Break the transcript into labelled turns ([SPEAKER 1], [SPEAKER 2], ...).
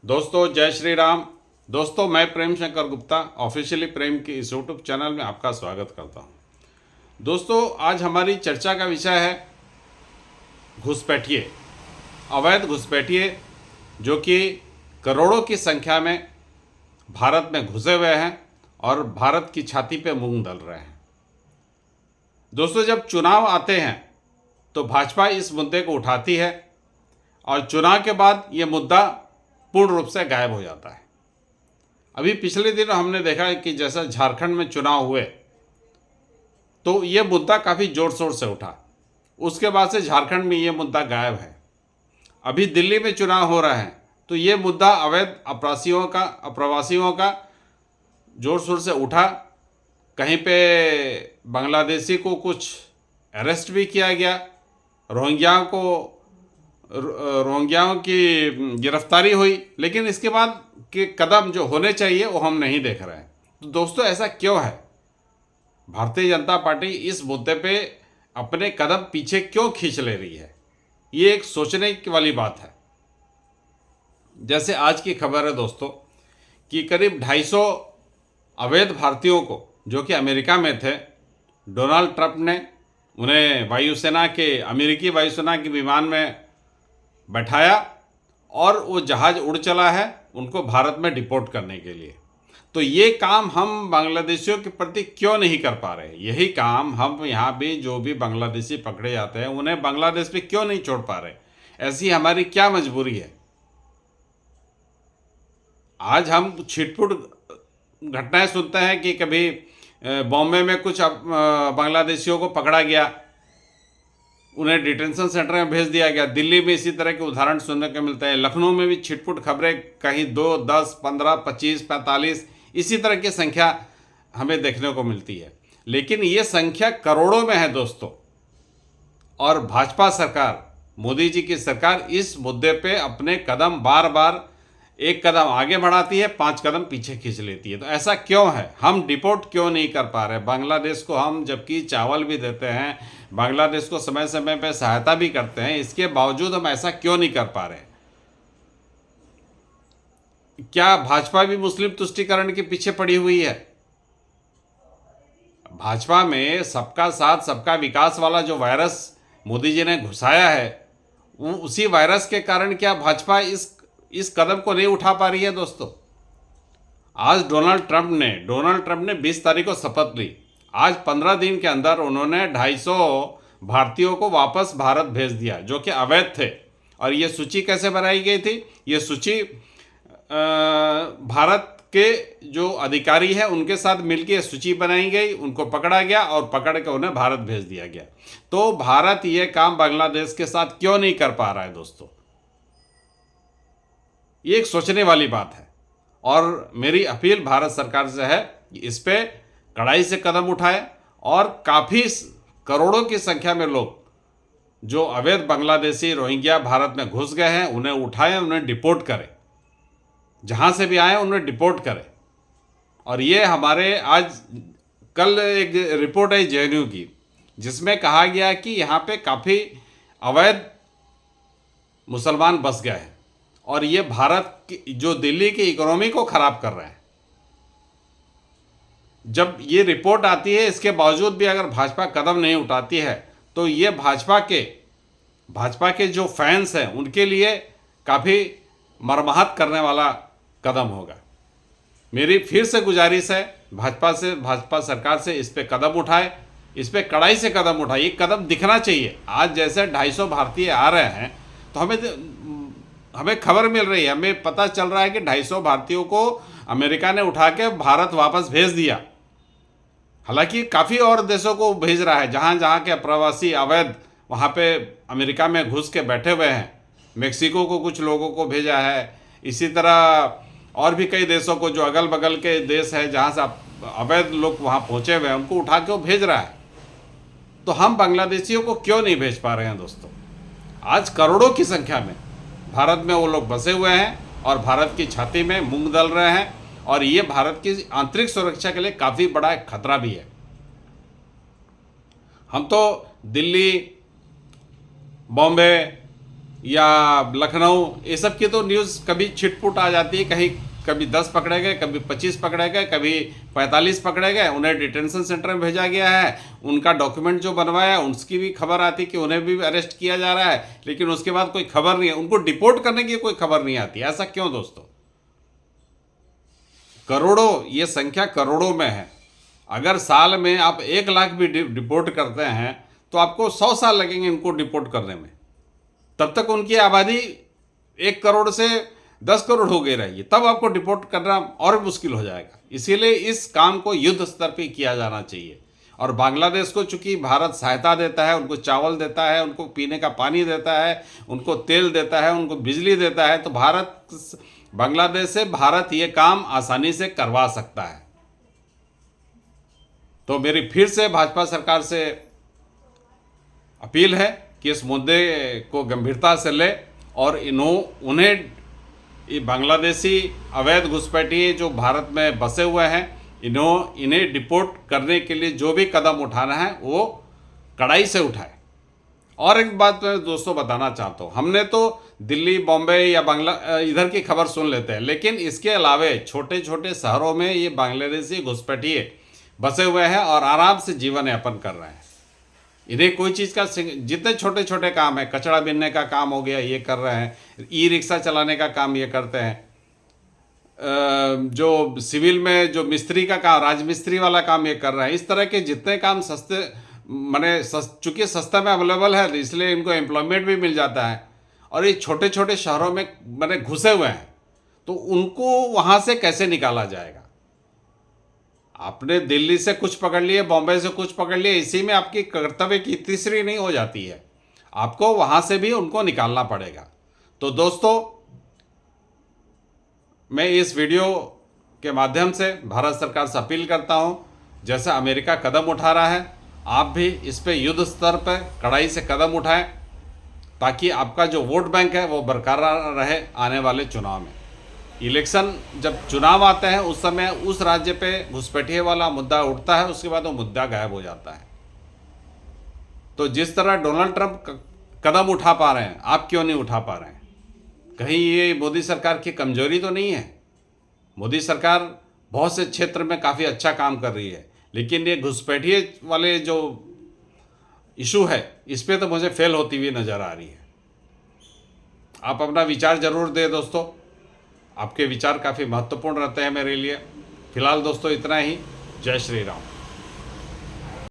[SPEAKER 1] दोस्तों जय श्री राम। दोस्तों मैं प्रेम शंकर गुप्ता ऑफिशियली प्रेम की इस यूट्यूब चैनल में आपका स्वागत करता हूं। दोस्तों आज हमारी चर्चा का विषय है घुसपैठिए, अवैध घुसपैठिए जो कि करोड़ों की संख्या में भारत में घुसे हुए हैं और भारत की छाती पे मूंग दल रहे हैं। दोस्तों जब चुनाव आते हैं तो भाजपा इस मुद्दे को उठाती है और चुनाव के बाद ये मुद्दा पूर्ण रूप से गायब हो जाता है। अभी पिछले दिन हमने देखा है कि जैसा झारखंड में चुनाव हुए तो ये मुद्दा काफ़ी ज़ोर शोर से उठा, उसके बाद से झारखंड में ये मुद्दा गायब है। अभी दिल्ली में चुनाव हो रहे हैं तो ये मुद्दा अवैध अप्रवासियों का ज़ोर शोर से उठा। कहीं पे बांग्लादेशी को कुछ अरेस्ट भी किया गया, रोहिंग्याओं की गिरफ्तारी हुई, लेकिन इसके बाद के कदम जो होने चाहिए वो हम नहीं देख रहे हैं। तो दोस्तों ऐसा क्यों है? भारतीय जनता पार्टी इस मुद्दे पे अपने कदम पीछे क्यों खींच ले रही है? ये एक सोचने वाली बात है। जैसे आज की खबर है दोस्तों कि करीब 250 अवैध भारतीयों को जो कि अमेरिका में थे, डोनाल्ड ट्रंप ने उन्हें अमेरिकी वायुसेना के विमान में बैठाया और वो जहाज़ उड़ चला है उनको भारत में डिपोर्ट करने के लिए। तो ये काम हम बांग्लादेशियों के प्रति क्यों नहीं कर पा रहे? यही काम हम यहाँ भी जो भी बांग्लादेशी पकड़े जाते हैं उन्हें बांग्लादेश में क्यों नहीं छोड़ पा रहे? ऐसी हमारी क्या मजबूरी है? आज हम छिटपुट घटनाएं सुनते हैं कि कभी बॉम्बे में कुछ बांग्लादेशियों को पकड़ा गया, उन्हें डिटेंशन सेंटर में भेज दिया गया। दिल्ली में इसी तरह के उदाहरण सुनने को मिलते हैं। लखनऊ में भी छिटपुट खबरें, कहीं 2, 10, 15, 25, 45 इसी तरह की संख्या हमें देखने को मिलती है। लेकिन ये संख्या करोड़ों में है दोस्तों, और भाजपा सरकार, मोदी जी की सरकार इस मुद्दे पे अपने कदम बार बार एक कदम आगे बढ़ाती है, 5 कदम पीछे खींच लेती है। तो ऐसा क्यों है? हम डिपोर्ट क्यों नहीं कर पा रहे? बांग्लादेश को हम जबकि चावल भी देते हैं, बांग्लादेश को समय समय पर सहायता भी करते हैं, इसके बावजूद हम ऐसा क्यों नहीं कर पा रहे? क्या भाजपा भी मुस्लिम तुष्टीकरण के पीछे पड़ी हुई है? भाजपा में सबका साथ सबका विकास वाला जो वायरस मोदी जी ने घुसाया है, वो उसी वायरस के कारण क्या भाजपा इस कदम को नहीं उठा पा रही है दोस्तों? आज डोनाल्ड ट्रंप ने 20 तारीख को शपथ ली। आज 15 दिन के अंदर उन्होंने 250 भारतीयों को वापस भारत भेज दिया जो कि अवैध थे। और ये सूची कैसे बनाई गई थी? ये सूची भारत के जो अधिकारी हैं उनके साथ मिलकर सूची बनाई गई, उनको पकड़ा गया और पकड़ के उन्हें भारत भेज दिया गया। तो भारत ये काम बांग्लादेश के साथ क्यों नहीं कर पा रहा है दोस्तों? ये एक सोचने वाली बात है और मेरी अपील भारत सरकार से है कि इस पे कड़ाई से कदम उठाए और काफ़ी करोड़ों की संख्या में लोग जो अवैध बांग्लादेशी रोहिंग्या भारत में घुस गए हैं उन्हें उठाएं, उन्हें डिपोर्ट करें, जहाँ से भी आए उन्हें डिपोर्ट करें। और ये हमारे आज कल एक रिपोर्ट है जेएनयू की जिसमें कहा गया कि यहाँ पे काफ़ी अवैध मुसलमान बस गए हैं और ये भारत की जो दिल्ली की इकोनॉमी को ख़राब कर रहे हैं। जब ये रिपोर्ट आती है इसके बावजूद भी अगर भाजपा कदम नहीं उठाती है तो ये भाजपा के जो फैंस हैं उनके लिए काफ़ी मरम्मत करने वाला कदम होगा। मेरी फिर से गुजारिश है भाजपा सरकार से इस पे कदम उठाए, इस पे कड़ाई से कदम उठाए। ये कदम दिखना चाहिए। आज जैसे 250 भारतीय आ रहे हैं तो हमें खबर मिल रही है, हमें पता चल रहा है कि 250 भारतीयों को अमेरिका ने उठा के भारत वापस भेज दिया। हालांकि काफ़ी और देशों को भेज रहा है, जहाँ जहाँ के अप्रवासी अवैध वहाँ पे अमेरिका में घुस के बैठे हुए हैं। मेक्सिको को कुछ लोगों को भेजा है, इसी तरह और भी कई देशों को जो अगल बगल के देश है जहाँ से अवैध लोग वहाँ पहुँचे हुए हैं उनको उठा के वो भेज रहा है। तो हम बांग्लादेशियों को क्यों नहीं भेज पा रहे हैं दोस्तों? आज करोड़ों की संख्या में भारत में वो लोग बसे हुए हैं और भारत की छाती में मूंग दल रहे हैं और ये भारत की आंतरिक सुरक्षा के लिए काफ़ी बड़ा एक खतरा भी है। हम तो दिल्ली, बॉम्बे, या लखनऊ, ये सब की तो न्यूज़ कभी छिटपुट आ जाती है, कहीं कभी 10 पकड़े गए, कभी 25 पकड़े गए, कभी 45 पकड़े गए, उन्हें डिटेंशन सेंटर में भेजा गया है, उनका डॉक्यूमेंट जो बनवाया उसकी भी खबर आती कि उन्हें भी अरेस्ट किया जा रहा है, लेकिन उसके बाद कोई खबर नहीं है, उनको डिपोर्ट करने की कोई खबर नहीं आती। ऐसा क्यों दोस्तों? करोड़ों, ये संख्या करोड़ों में है। अगर साल में आप 1 लाख भी डिपोर्ट करते हैं तो आपको 100 साल लगेंगे इनको डिपोर्ट करने में। तब तक उनकी आबादी 1 करोड़ से 10 करोड़ हो गई रहेगी, तब आपको डिपोर्ट करना और मुश्किल हो जाएगा। इसीलिए इस काम को युद्ध स्तर पर किया जाना चाहिए। और बांग्लादेश को चूंकि भारत सहायता देता है, उनको चावल देता है, उनको पीने का पानी देता है, उनको तेल देता है, उनको बिजली देता है, तो बांग्लादेश से भारत ये काम आसानी से करवा सकता है। तो मेरी फिर से भाजपा सरकार से अपील है कि इस मुद्दे को गंभीरता से ले और उन्हें ये बांग्लादेशी अवैध घुसपैठिए जो भारत में बसे हुए हैं, इन्हें डिपोर्ट करने के लिए जो भी कदम उठाना है वो कड़ाई से उठाए। और एक बात मैं दोस्तों बताना चाहता हूँ, हमने तो दिल्ली, बॉम्बे या इधर की खबर सुन लेते हैं, लेकिन इसके अलावे छोटे छोटे शहरों में ये बांग्लादेशी घुसपैठिए बसे हुए हैं और आराम से जीवन यापन कर रहे हैं। इन्हें कोई चीज़ का, जितने छोटे छोटे काम है, कचरा बीनने का काम हो गया ये कर रहे हैं, ई रिक्शा चलाने का काम ये करते हैं, जो सिविल में जो मिस्त्री का काम, राजमिस्त्री वाला काम ये कर रहे हैं। इस तरह के जितने काम सस्ते, माने चूँकि सस्ता में अवेलेबल है इसलिए इनको एम्प्लॉयमेंट भी मिल जाता है, और ये छोटे छोटे शहरों में माने घुसे हुए हैं, तो उनको वहाँ से कैसे निकाला जाएगा? आपने दिल्ली से कुछ पकड़ लिए, बॉम्बे से कुछ पकड़ लिए, इसी में आपकी कर्तव्य की तीसरी नहीं हो जाती है, आपको वहाँ से भी उनको निकालना पड़ेगा। तो दोस्तों, मैं इस वीडियो के माध्यम से भारत सरकार से अपील करता हूँ, जैसे अमेरिका कदम उठा रहा है, आप भी इस पे युद्ध स्तर पर कड़ाई से कदम उठाएं, ताकि आपका जो वोट बैंक है वो बरकरार रहे आने वाले चुनाव में। इलेक्शन जब चुनाव आते हैं उस समय उस राज्य पे घुसपैठिए वाला मुद्दा उठता है, उसके बाद वो मुद्दा गायब हो जाता है। तो जिस तरह डोनाल्ड ट्रंप कदम उठा पा रहे हैं, आप क्यों नहीं उठा पा रहे हैं? कहीं ये मोदी सरकार की कमजोरी तो नहीं है? मोदी सरकार बहुत से क्षेत्र में काफ़ी अच्छा काम कर रही है, लेकिन ये घुसपैठिए वाले जो इशू है इस पे तो मुझे फेल होती हुई नज़र आ रही है। आप अपना विचार जरूर दें दोस्तों, आपके विचार काफ़ी महत्वपूर्ण रहते हैं मेरे लिए। फिलहाल दोस्तों इतना ही। जय श्री राम।